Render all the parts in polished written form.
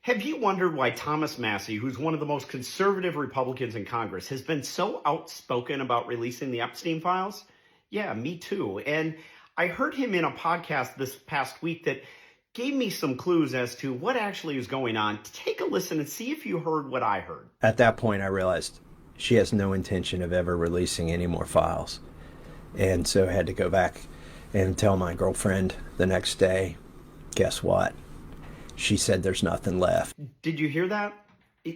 Have you wondered why Thomas Massie, who's one of the most conservative Republicans in Congress, has been so outspoken about releasing the Epstein files? Yeah, me too. And I heard him in a podcast this past week that gave me some clues as to what actually is going on. Take a listen and see if you heard what I heard. At that point, I realized she has no intention of ever releasing any more files. And so I had to go back and tell my girlfriend the next day, guess what? She said there's nothing left. Did you hear that?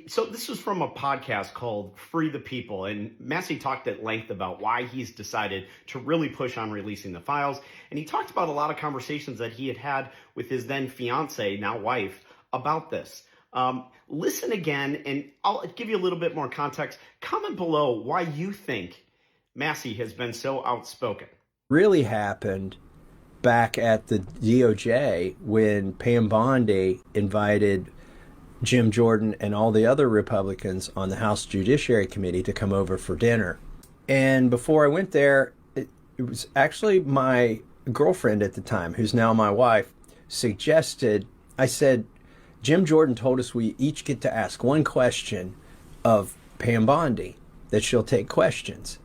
So this was from a podcast called Free the People, and Massie talked at length about why he's decided to really push on releasing the files. And he talked about a lot of conversations that he had had with his then fiance, now wife, about this. Listen again, and I'll give you a little bit more context. Comment below why you think Massie has been so outspoken. Really happened back at the DOJ when Pam Bondi invited Jim Jordan and all the other Republicans on the House Judiciary Committee to come over for dinner. And before I went there, it was actually my girlfriend at the time, who's now my wife, suggested, I said, Jim Jordan told us we each get to ask one question of Pam Bondi, that she'll take questions.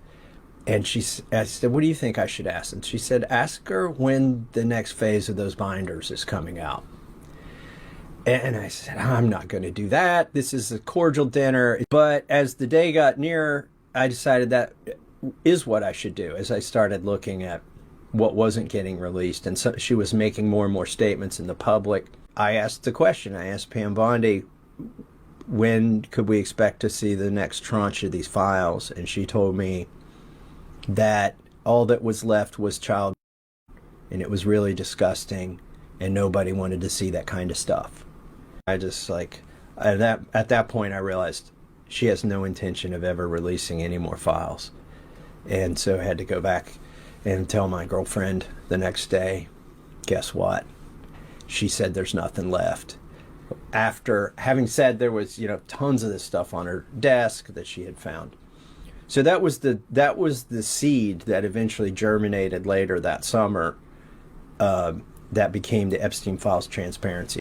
And I said, what do you think I should ask? And she said, ask her when the next phase of those binders is coming out. And I said, I'm not going to do that. This is a cordial dinner. But as the day got nearer, I decided that is what I should do as I started looking at what wasn't getting released. And so she was making more and more statements in the public. I asked the question. I asked Pam Bondi, when could we expect to see the next tranche of these files? And she told me that all that was left was child, and it was really disgusting, and nobody wanted to see that kind of stuff. I just at that point I realized she has no intention of ever releasing any more files. And so I had to go back and tell my girlfriend the next day, guess what? She said there's nothing left. After having said there was, tons of this stuff on her desk that she had found. So that was the seed that eventually germinated later that summer, that became the Epstein Files Transparency.